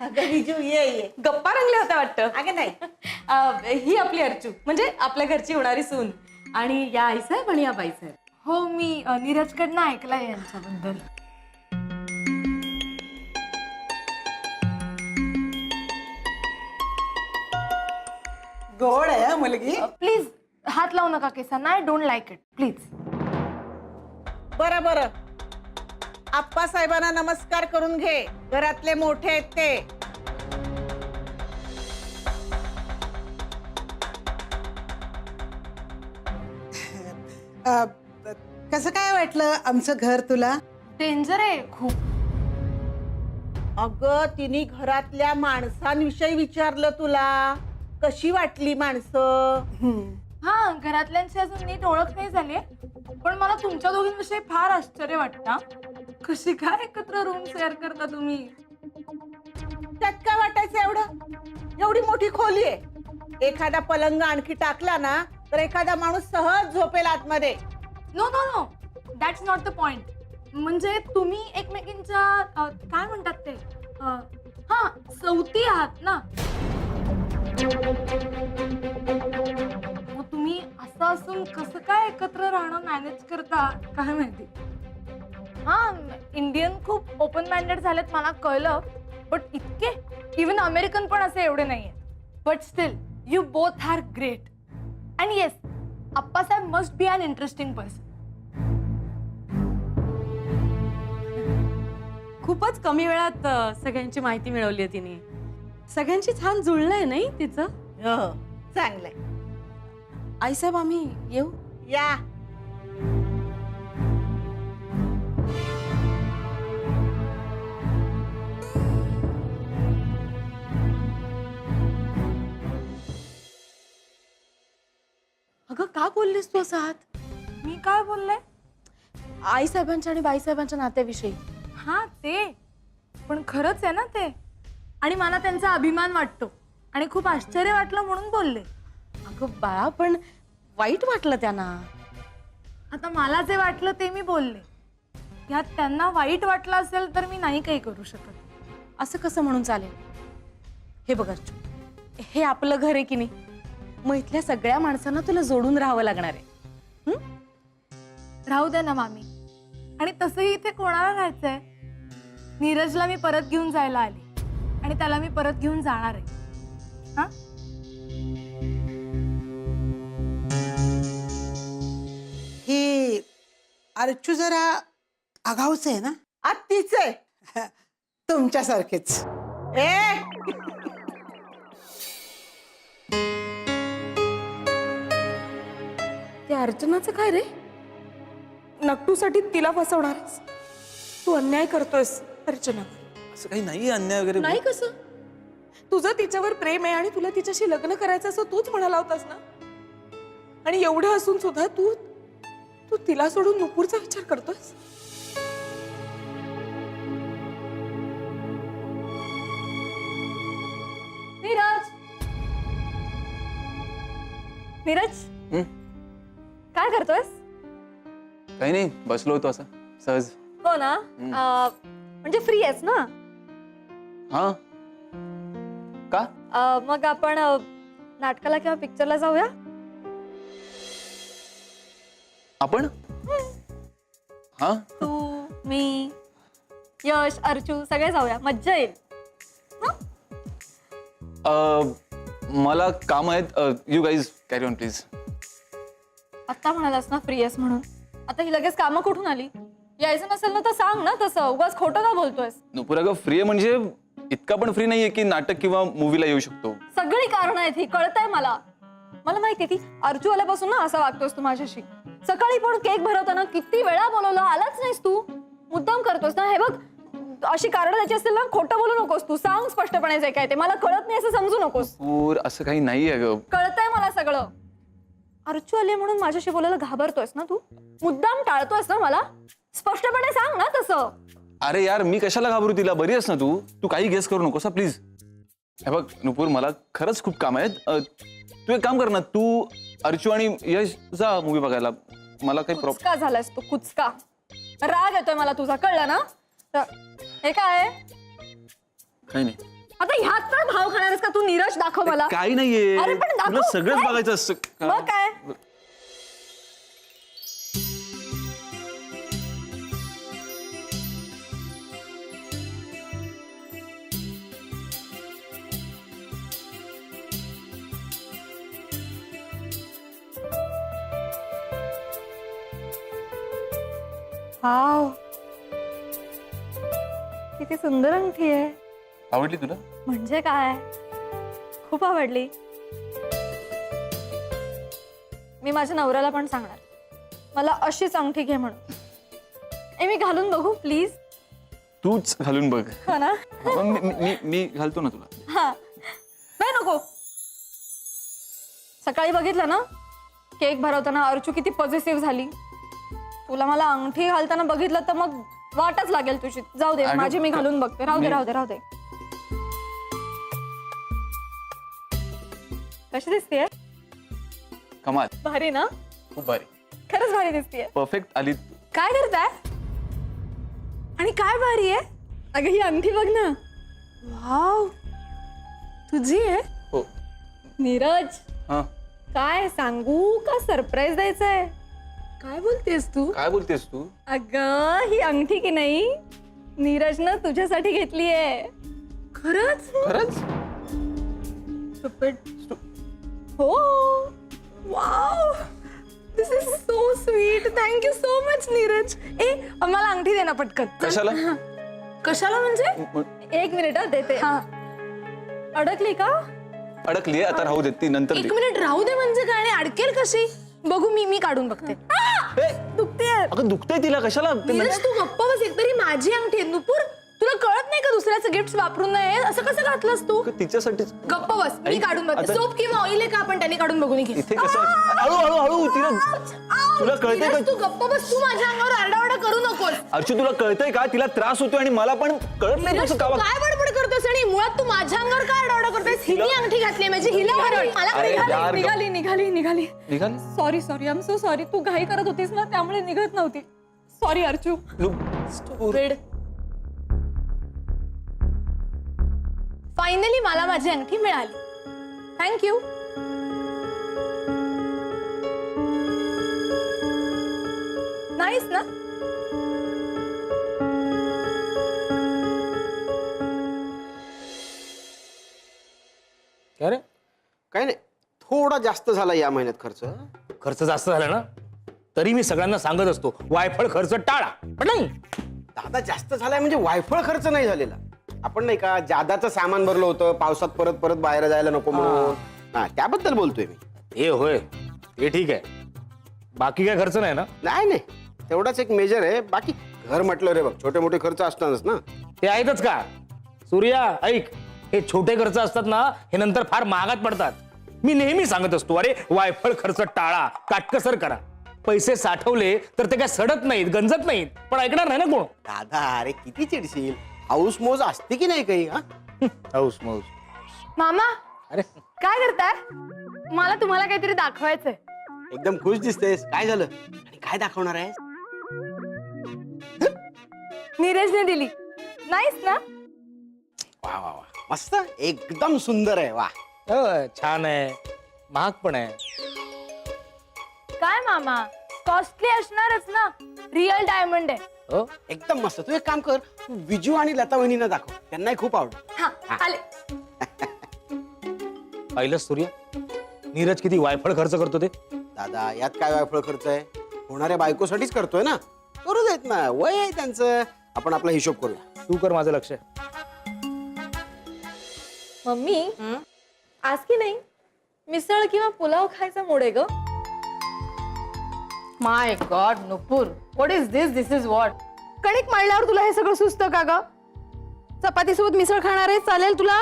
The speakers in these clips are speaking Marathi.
अगं विजू ये गप्पा रंगल्या होत्या वाटतं. अगं नाही ही आपली अर्चू म्हणजे आपल्या घरची होणारी सून आणि या आईसाहेब आणि या बाईसाहेब. हो मी नीरजकडनं ऐकलंय यांच्याबद्दल. गोड आहे मुलगी. प्लीज हात लावू नका केसांना. I don't like it please. बरं बरं आप्पा साहेबांना नमस्कार करून घे. घरातले मोठे आहेत ते. कसं काय वाटलं आमचं घर तुला? डेंजर आहे खूप. अगं तिने घरातल्या माणसांविषयी विचारलं तुला. कशी वाटली माणसं? हा घरातल्यांची अजून नीट ओळख नाही झाली पण मला तुमच्या दोघींविषयी फार आश्चर्य वाटतं. कशी काय एकत्र रूम शेअर करता तुम्ही? त्यात काय वाटायचं एवढं? एवढी मोठी खोली आहे. एखादा पलंग आणखी टाकला ना तर एखादा माणूस सहज झोपेल आतमध्ये. No no no that's not the point. म्हणजे तुम्ही एकमेकींच्या काय म्हणतात ते हा सवती आहात ना. मग तुम्ही असं असून कसं काय एकत्र राहणं मॅनेज करता काय माहिती. हा इंडियन खूप ओपन माइंडेड झालेत मला कळलं बट इतके इवन अमेरिकन पण असे एवढे नाहीये. But still you both are great and yes Appasaheb must be an interesting person. खूपच कमी वेळात सगळ्यांची माहिती मिळवली आहे तिने. सगळ्यांची छान जुळलंय नाही तिचं. हो चांगलंय. आईसाहेब आम्ही येऊ. या अगं का बोललीस तू असं आहात? मी काय बोलले? आईसाहेबांच्या आणि बाईसाहेबांच्या नात्याविषयी. हा ते पण खरंच आहे ना ते. आणि मला त्यांचा अभिमान वाटतो आणि खूप आश्चर्य वाटलं म्हणून बोलले. अगं बाळा पण वाईट वाटलं त्यांना. आता मला जे वाटलं ते मी बोलले. यात त्यांना वाईट वाटलं असेल तर मी नाही काही करू शकत. असं कसं म्हणून चालेल? हे बघ अर्चू, हे आपलं घर आहे की नाही. मग इथल्या सगळ्या माणसांना तुला जोडून राहावं लागणार आहे. राहू दे ना मामी. आणि तसंही इथे कोणाला राहायचंय? नीरजला मी परत घेऊन जायला आली आणि त्याला मी परत घेऊन जाणार आहे. हा ही अर्चू जरा आगाऊच आहे ना? आत्तीच आहे. तुमच्यासारखेच. ए त्या अर्चनाचं काय रे? नक्टूसाठी तिला फसवणार तू अन्याय करतोयस अर्चना. असं काही नाही अन्याय वगैरे. नाही कसं? तुझं तिच्यावर प्रेम आहे आणि तुला तिच्याशी लग्न करायचं असं तूच म्हणाला होतास ना. आणि एवढं असून सुद्धा तू तू तिला सोडून नुपूरचा विचार करतोयस. नीरज नीरज काय करतोयस? काही नाही, बसलो होतो असं सहज. हो ना म्हणजे फ्री आहेस ना? हा का? मग आपण नाटकाला किंवा पिक्चरला जाऊया. आपण हा तू मी यश अर्चू सगळे जाऊया. मज्जा येईल. मला काम आहेत. You guys carry on please. आता म्हणालास ना फ्री आहेस म्हणून. आता ही लगेच कामं कुठून आली? यायचं नसेल ना तर सांग ना. तसं उगाच खोटं का बोलतोयस? नुपूर अगं फ्री आहे म्हणजे इतका पण फ्री नाहीये की नाटक किंवा मूवीला येऊ शकतो. सगळी कारण आहेत ही कळतंय मला. मला माहिती ती अर्जू आल्यापासून ना असा वागतोस तू माझ्याशी. सकाळी पण केक भरवताना किती वेळा बोलवलं आलाच नाहीस तू. मुद्दाम करतोस ना. हे बघ अशी कारण द्यायची असतील ना खोटं बोलू नकोस तू. सांग स्पष्टपणे जे काय ते. मला कळत नाही असं समजू नकोस. नुपूर असं काही नाहीये अगं. कळतंय मला सगळं. अर्चू आली म्हणून माझ्याशी बोलायला घाबरतोयस ना तू. मुद्दाम टाळतोयस ना मला. स्पष्टपणे सांग ना तसं. अरे यार मी कशाला घाबरू तिला. बरी आहेस ना तू. तू काही गेस करू नकोस प्लीज. हे बघ नुपूर मला खरंच खूप काम आहेत. तू एक काम कर ना. तू अर्चू आणि यश जा मूवी बघायला. मला काही प्रॉब्लेम. कुचका झालास तू कुचका. राग येतोय मला तुझा. कळलं ना? हे काय काही नाही. पुलाव खाणार आहेस का तू? नीरज दाखव मला. काही नाहीये, अरे पण दाखव. तुला सगळंच काय? बघायचं असतं. मग काय? वाव, किती सुंदर अंगठी आहे. आवडली तुला? म्हणजे काय, खूप आवडली. मी माझ्या नवऱ्याला पण सांगणार मला अशीच अंगठी घे म्हणून. मी घालून बघू प्लीज? तूच घालून बघ. हो ना? मी घालतो ना तुला. हा नाही नको. सकाळी बघितलं ना केक भरवताना अर्चू किती पॉझिटिव्ह झाली. तुला मला अंगठी घालताना बघितलं तर मग वाटच लागेल तुझी. जाऊ दे, अगं, माझी मी घालून बघते. राहू दे राहू दे राहू दे. कशी दिसतेय? कमाल, भारी ना? खूप भारी, खरंच भारी दिसतेय. परफेक्ट आली. काय करताय? आणि काय भारी आहे अगं ही अंगठी बघ ना. वाव, तुझी आहे? हो. नीरज, हा, काय सांगू का सरप्राईज द्यायचंय? काय बोलतेस तू? काय बोलतेस तू? अगं ही अंगठी की नाही नीरजनं तुझ्यासाठी घेतलीये. खरंच? खरंच? हो. Wow, this is so sweet. Thank you so much Neeraj. मला अंगठी दे ना पटकन. कशाला? कशाला म्हणजे? एक मिनिट देते. हा, अडकली का? अडकली आता, राहू दे, ती नंतर एक दे. मिनिट राहू दे म्हणजे काय? आणि अडकेल कशी? बघू, मी काढून बघते. दुखते. अगं दुखतंय तिला, कशाला? नीरज तू गप्प बस. एकतरी माझी अंगठी आहे. नुपूर, तुला कळत नाही का दुसऱ्याचं गिफ्ट वापरून नये? असं कसं घातलंस तू? तिच्यासाठीच. गप्प बस, मी ऐक, काढून बघते. आता- सोप किंवा ऑइल आहे का आपण त्यांनी काढून बघून घे. इथे कसं? हळू हळू हळू तिला. तुला कळतंय का? तू गप्प बस. तू माझ्या अंगावर आरडाओरडा करू नकोस. अर्चू तुला कळतंय का? तिला त्रास होतोय आणि मला पण कळत नाही नीरज, कसं तू का? काय बडबड करतोस? आणि मुळात तू माझ्या अंगावर काय आरडाओरडा करतोस? हिने अंगठी घातली माझी, हिला बरं. मला अरे यार, निघाली निघाली निघाली. निघाली? Sorry sorry, I am so sorry. तू घाई करत होतीस ना त्यामुळे निघत नव्हती. सॉरी अर्चू. फायनली मला माझी अंगठी मिळाली. थँक्यू. नाईस ना? काय रे? काय नाही, थोडा जास्त झाला या महिन्यात खर्च. खर्च जास्त झाला ना तरी मी सगळ्यांना सांगत असतो वायफळ खर्च टाळा, पण नाही. दादा जास्त झालाय म्हणजे वायफळ खर्च नाही झालेला. आपण नाही का जादाचं सामान भरलं होतं पावसात परत परत बाहेर जायला नको म्हणून. हा, त्याबद्दल बोलतोय मी. हे होय, हे ठीक आहे. बाकी काय खर्च नाही ना? नाही नाही, तेवढाच एक मेजर आहे. बाकी घर म्हटलं रे बघ, छोटे मोठे खर्च असतातच ना. ते आहेतच का? सूर्या ऐक, हे छोटे खर्च असतात ना हे नंतर फार महागात पडतात. मी नेहमी सांगत असतो अरे वायफळ खर्च टाळा, काटकसर करा. पैसे साठवले तर ते काय सडत नाहीत, गंजत नाहीत. पण ऐकणार नाही ना कोण. दादा अरे किती चिडशील? हाऊस मोज असते की नाही काही? हा, हौस मौस. मामा, अरे काय करताय? मला तुम्हाला काहीतरी दाखवायचंय. एकदम खुश दिसतेस. काय झालं आणि काय दाखवणार आहेस? नीरजने दिली. नाईस ना? वा वा वा, मस्त, एकदम सुंदर आहे. वा, छान आहे, महाग पण आहे. काय मामा, कॉस्टली असणारच ना. रिअल डायमंड आहे. हो, एकदम मस्त. तू एक काम कर, तू विजू आणि लता वहिनींना दाखव, त्यांनाही खूप आवडेल. हा, आले. पाहिलं सूर्या, नीरज किती वायफळ खर्च करतो ते. दादा यात काय वायफळ खर्च आहे? होणाऱ्या बायकोसाठीच करतोय ना. करू देत ना, वय आहे त्यांचं. आपण आपला हिशोब करूया. तू कर, माझं लक्ष. मम्मी, आज की नाही मिसळ किंवा पुलाव खायचा मूड आहे ग. My god Nupur, what is this? This is what? कणिक मळल्यावर तुला हे सगळं सुचतं का ग? चपाती सोबत मिसळ खाणार आहे, चालेल तुला?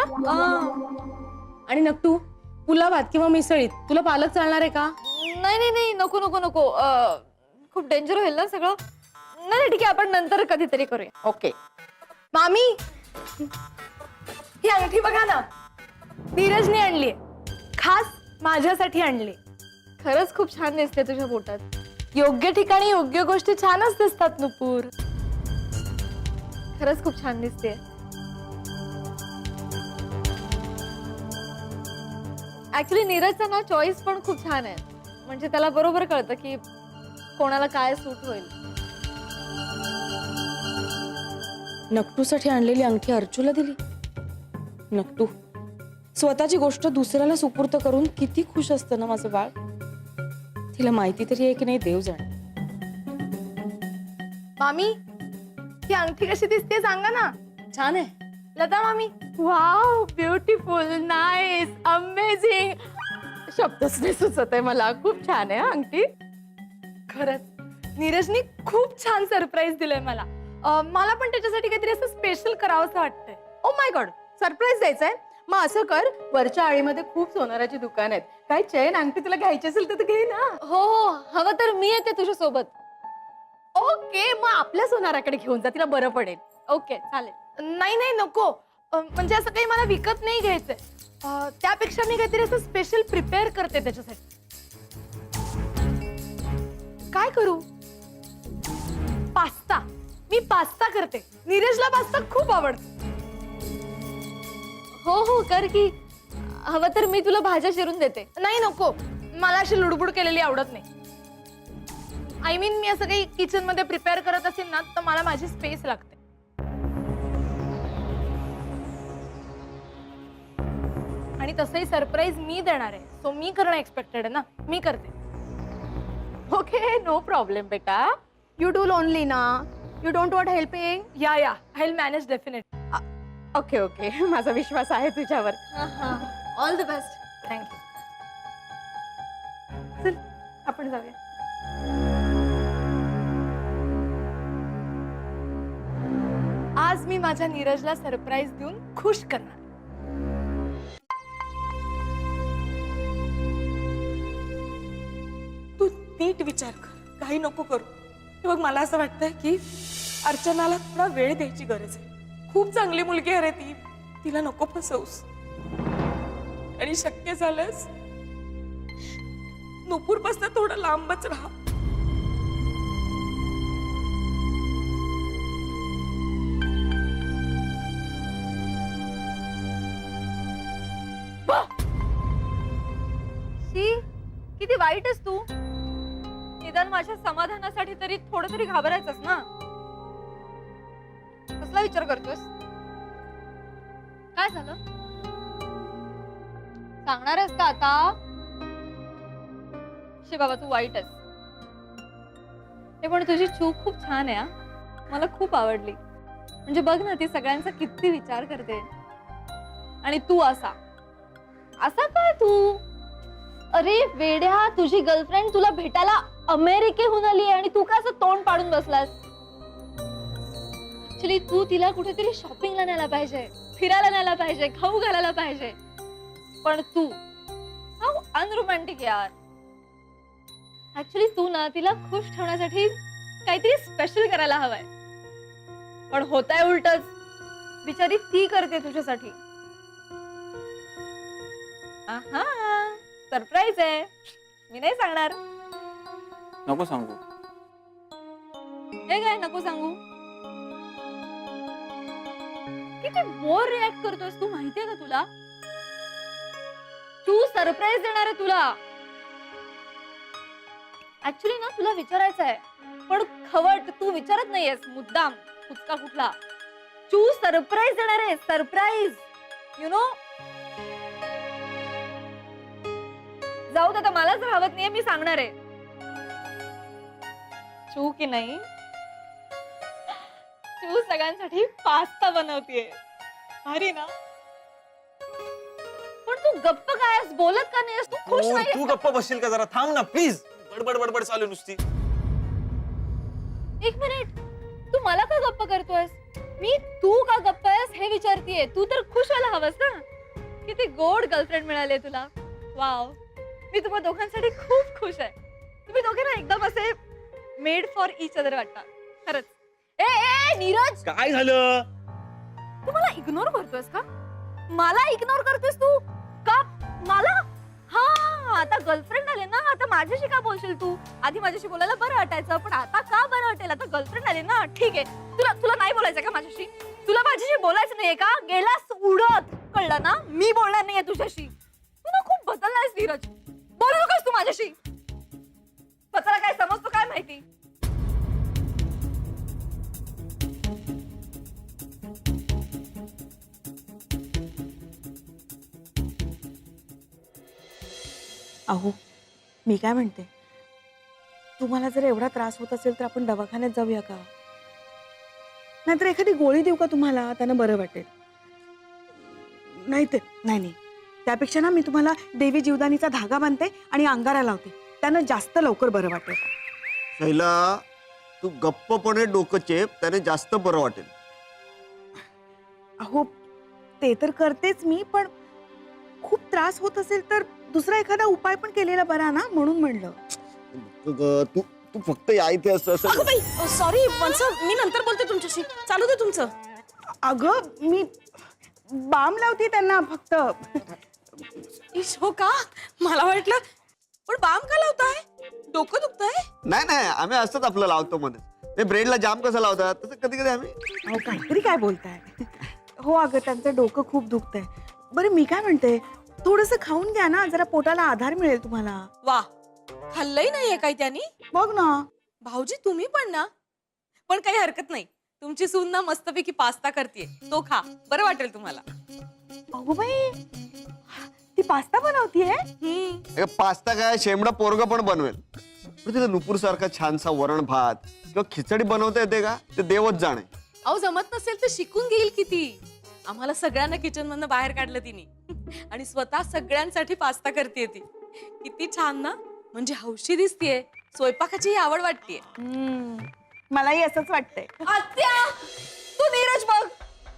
आणि नक्तू, पुलावात किंवा मिसळीत तुला पालक चालणार आहे का? नाही नाही नाही, नको नको नको. खूप डेंजर होईल ना सगळं. नाही ठीक आहे, आपण नंतर कधीतरी करूया. ओके. मामी, ही अंगठी बघा ना, नीरजने आणली. खास माझ्यासाठी आणली. खरंच खूप छान दिसते तुझ्या बोटात. योग्य ठिकाणी योग्य गोष्टी छानच दिसतात नुपूर. खरंच खूप छान दिसते. ऍक्च्युली नीरजचा ना चॉईस पण खूप छान आहे. म्हणजे त्याला बरोबर कळतं की कोणाला काय सूट होईल. नकटूसाठी आणलेली अंगठी अर्चूला दिली. नकटू स्वतःची गोष्ट दुसऱ्याला सुपूर्त करून किती खुश असतं ना माझं बाळ. तिला माहिती तरी आहे की नाही देव जाणे. मामी ही अंगठी कशी दिसते सांगा ना. छान आहे. लता मामी वाव ब्युटिफुल नाईस अमेझिंग. शब्दच नाही सुचत आहे मला. खूप छान आहे अंगठी. खरंच नीरजनी खूप छान सरप्राईज दिलंय मला. मला पण त्याच्यासाठी काहीतरी असं स्पेशल करावंसं वाटतंय. ओ माय गॉड सरप्राईज द्यायचंय. मग असं कर वरच्या आळीमध्ये खूप सोनाराची दुकान आहेत. काय चैन अंगठी तुला घ्यायची असेल तर घे ना. हो हो हवं तर मी येते तुझ्या सोबत. ओके मग आपल्या सोनाराकडे घेऊन जा तिला बरं पडेल. ओके चालेल. नाही नाही नको. म्हणजे असं काही मला विकत नाही घ्यायचंय. त्यापेक्षा मी काहीतरी असं स्पेशल प्रिपेअर करते त्याच्यासाठी. काय करू? पास्ता. मी पास्ता करते. नीरजला पास्ता खूप आवडतो. हो हो कर की. हवं तर मी तुला भाज्या चिरून देते. नाही नको मला अशी लुडबुड केलेली आवडत नाही. आय मीन मी असं काही किचन मध्ये प्रिपेअर करत असेल ना तर मला माझी स्पेस लागते. आणि तसंही सरप्राईज मी देणार आहे. सो मी करणं एक्सपेक्टेड आहे ना. मी करते. ओके नो प्रॉब्लेम बेटा. यू डू लोनली ना. You don't want helping. Yeah I will manage definite. Okay okay माझा विश्वास आहे तुझ्यावर. All the best. थँक्यू. चल आपण जाऊया. आज मी माझ्या नीरजला सरप्राईज देऊन खुश करणार. तू नीट विचार कर. काही नको करू. हे बघ मला असं वाटतंय की अर्चनाला थोडा वेळ द्यायची गरज आहे. खूप चांगली मुलगी आहे रे ती. तिला नको फसवूस. आणि शक्य झालंस नुपूर पासून थोडं लांबच राहा. शी किती वाईट आहेस तू. निदान माझ्या समाधानासाठी तरी थोडं तरी घाबरायचंस ना. कसला विचार करतोस? काय झालं? सांगणार आहेस का आता? शी बाबा तू वाईट आहेस. हे पण तुझी चूक खूप छान आहे. मला खूप आवडली. म्हणजे बघ ना ती सगळ्यांचा किती विचार करते. आणि तू असा काय तू? अरे वेड्या तुझी गर्लफ्रेंड तुला भेटायला अमेरिकेहून आली आणि तू का असं तोंड पाडून बसलास? ऍक्च्युली तू तिला कुठेतरी शॉपिंगला न्यायला पाहिजे, फिरायला न्यायला पाहिजे, खाऊ घालायला पाहिजे. पण तू हाऊ अनरोमॅन्टिक यार. ऍक्च्युली तू ना तिला खुश ठेवण्यासाठी काहीतरी स्पेशल करायला हवंय. पण होतंय उलटच. बिचारी ती करते तुझ्यासाठी. आहा सरप्राईज आहे. मी नाही सांगणार. नको सांगू. हे काय नको सांगू? किती बोर रिॲक्ट करतोस तू माहितीये का तुला? तू सरप्राईज देणार आहे तुला. ऍक्च्युली ना तुला विचारायचं आहे पण खवट तू विचारत नाहीयेस. मुद्दाम कुचका कुठला. तू सरप्राईज देणार आहे. Surprise you know. जाऊ दे आता मलाच राहत नाहीये. मी सांगणार आहे. चू की नाही चू सगळ्यांसाठी पास्ता बनवतीये. भारी ना. पण तू गप्प काय आहेस? बोलत का नाहीस? तू खुश तू नाहीयेस? गप्प बसशील का जरा? थांब ना प्लीज. बडबड बडबड चालू नुसती. एक मिनिट. तू मला का गप्प करतोयस? मी तू का गप्प आहेस हे विचारतीये. तू तर खुश व्हायला हवंस ना. किती गोड गर्लफ्रेंड मिळाली तुला. वाव. मी तुम्हा दोघांसाठी खूप खुश आहे. तुम्ही दोघे ना एकदम असे मेड फॉर इच अदर वाटतात. खरंच. ए ए नीरज काय झालं? तू मला इग्नोर करतोयस का? मला इग्नोर करतोयस तू का? मला हा आता गर्लफ्रेंड आले ना. आता माझ्याशी का बोलशील तू? आधी माझ्याशी बोलायला बरं वाटायचं पण आता का बरं वाटेल? आता गर्लफ्रेंड आले ना. ठीक आहे. तुला नाही बोलायचं का माझ्याशी? तुला माझ्याशी बोलायचं नाहीये का? गेलास उडत. कळलं ना. मी बोलणार नाहीये तुझ्याशी. तू ना खूप बदल नाहीस नीरज. बोलू नकोस तू माझ्याशी. स्वतःला काय समजतो काय माहिती. अहो मी काय म्हणते, तुम्हाला जर एवढा त्रास होत असेल तर आपण दवाखान्यात जाऊया का? नाहीतर एखादी गोळी देऊ का तुम्हाला, त्यानं बरं वाटेल. नाही नाही, त्यापेक्षा ना मी तुम्हाला देवी जीवदानीचा धागा बांधते आणि अंगारा लावते, त्यानं जास्त लवकर बरं वाटेल. शैला, तू गप्पपणे डोकं चेप, त्याने जास्त बरं वाटेल. अहो ते तर करतेच मी, पण खूप त्रास होत असेल तर दुसरा एखादा उपाय पण केलेला बरा ना, म्हणून म्हणलं. तू तू फक्त या इथे असं सॉरी मी नंतर बोलते तुमच्याशी. चालू दे तुमचं. अगं मी बाम लावते त्यांना फक्त. हो का? मला वाटलं, पण बाम का लावताय? डोकं दुखतंय? नाही नाही, आम्ही असंच आपलं लावतो मध्ये. ते ब्रेडला जाम कसं लावतात तसं कधी कधी आम्ही. अहो काहीतरी काय बोलताय. हो अगं त्यांचं डोकं खूप दुखतंय. बरं मी काय म्हणते, थोडस खाऊन घ्या ना, जरा पोटाला आधार मिळेल तुम्हाला. वा, खाल्लंही नाहीये काही त्यांनी? बघ ना. भाऊजी तुम्ही पण ना. पण काही हरकत नाही, तुमची सून ना मस्तपैकी पास्ता करते, तो खा, बरं वाटेल तुम्हाला. अगो बाई, ती पास्ता बनवतीये? अगं, पास्ता काय शेमडा पोरग पण बनवेल. पण तिला नुपूर सारखा छानसा वरण भात किंवा खिचडी बनवता येते का, ते देवच जाणे. अहो जमत नसेल तर शिकून घेईल किती. आम्हाला सगळ्यांना किचन मधनं बाहेर काढलं तिने आणि स्वतः सगळ्यांसाठी पास्ता करते ती. किती छान ना, म्हणजे हौशी दिसतीये, स्वयंपाकाची आवड वाटतेय. मलाही असंच वाटतंय. आत्या, तू नीरज बघ.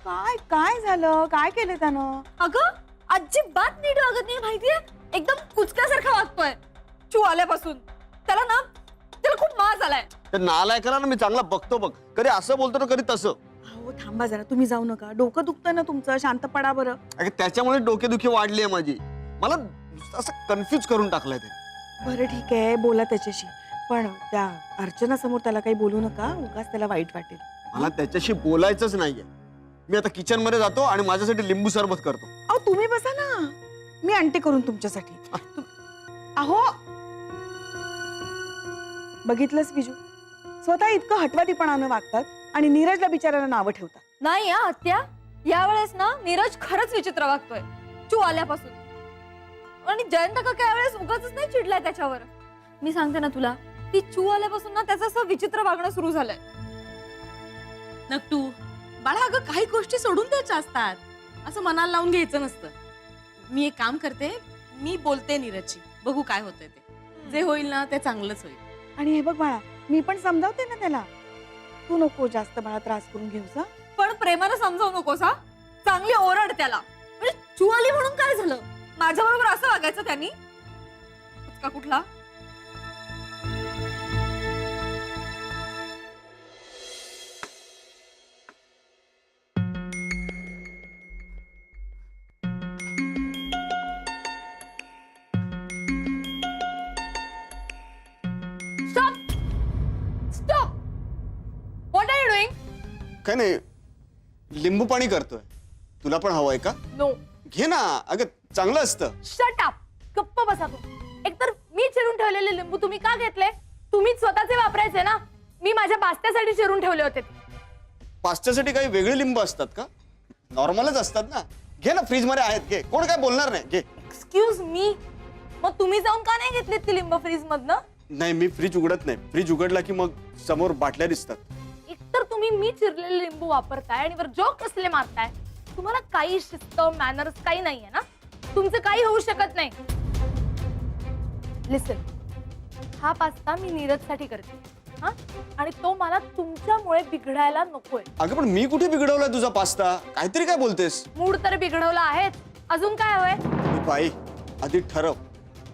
काय काय झालं, काय केलं त्यानं? अगं अजिबात नीट वागत नाही माहितीये. एकदम कुचक्यासारखा वागतोय चू आल्यापासून. त्याला खूप माज आलाय. तर नालायकाला ना मी चांगला बघतो बघ, कधी असं बोलतो ना कधी तसं. अहो थांबा जरा, तुम्ही जाऊ नका. डोकं दुखतंय ना तुमचं, शांत पडा बरं. अगं त्याच्यामुळे डोकेदुखी वाढली आहे माझी. मला असं कन्फ्युज करून टाकलंय ते. बरं ठीक आहे, बोला त्याच्याशी, पण त्या अर्चना समोर त्याला काही बोलू नका, उगाच त्याला वाईट वाटेल. मला त्याच्याशी बोलायचंच नाहीये. मी आता किचन मध्ये जातो आणि माझ्यासाठी लिंबू सरबत करतो. अहो तुम्ही बसा ना, मी आणते करून तुमच्यासाठी. अहो बघितलंस बिजू, स्वतः इतकं हटवादीपणानं वागतात आणि नीरजला बिचाराला नावं ठेवतात. नाही हा आत्या, यावेळेस ना नीरज खरंच विचित्र वागतोय चू आल्यापासून. आणि जयंत काका यावेळेस उगाच नाही चिडलाय त्याच्यावर. मी सांगते ना तुला, ती चू आल्यापासून ना त्याचं असं विचित्र वागणं सुरू झालंय. नकटू बाळा, अगं काही गोष्टी सोडून द्यायच्या असतात, असं मनाला लावून घ्यायचं नसतं. मी एक काम करते, मी बोलते नीरजची, बघू काय होतंय ते. जे होईल ना ते चांगलंच होईल. आणि हे बघ बाळा, मी पण समजावते ना त्याला, तू नको जास्त बाळा त्रास करून घेऊस. पण प्रेमानं समजावू नकोस हा. चांगली ओरड त्याला. म्हणजे चू आली म्हणून काय झालं? माझ्या बरोबर असं वागायचं त्यांनी का कुठला? Stop. What are you doing? काय नाही, लिंबू पाणी करतोय. तुला पण हवंय का? नो. घे ना, अगं चांगलं असतं. Shut up. गप्प बसा तू. एकतर मी चिरून ठेवलेले लिंबू तुम्ही का घेतले? तुम्हीच स्वतःचे वापरायचे ना. मी माझ्या पास्त्यासाठी चिरून ठेवले होते. पास्त्यासाठी काही वेगळे लिंबू असतात का? नॉर्मलच असतात ना. घे ना, फ्रीज मध्ये आहेत, घे. कोण काय बोलणार नाही, घे. Excuse me. मग तुम्ही जाऊन का नाही घेतलेत ती लिंबू फ्रीज मधनं? नाही, मी फ्रीज उघडत नाही. फ्रीज उघडला की मग समोर बाटल्या दिसतात. एकतर तुम्ही मी चिरलेले लिंबू वापरताय आणि वर जोक कसले मारताय. तुम्हाला काही शिस्त मॅनर्स काही नाहीये ना. तुमचं काही होऊ शकत नाही. लिसन, हा पास्ता मी नीरजसाठी करते हा, आणि तो मला तुमच्यामुळे बिघडायला नकोय. अगं पण मी कुठे बिघडवलाय तुझा पास्ता? काहीतरी काय बोलतेस? मूड तर बिघडवला आहेच, अजून काय हवंय? बाई, आधी ठरव,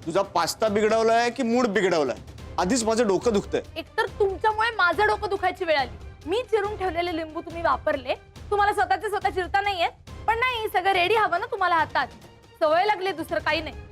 तुझा पास्ता बिघडवलाय की मूड बिघडवलाय? आधीच माझं डोकं दुखतंय. एकतर तुमच्यामुळे माझं डोकं दुखायची वेळ आली. मी चिरून ठेवलेले लिंबू तुम्ही वापरले, तुम्हाला स्वतःचे स्वतः चिरता नाहीये. पण नाही, सगळं रेडी हवं ना तुम्हाला हातात. सवय लागली, दुसरं काही नाही.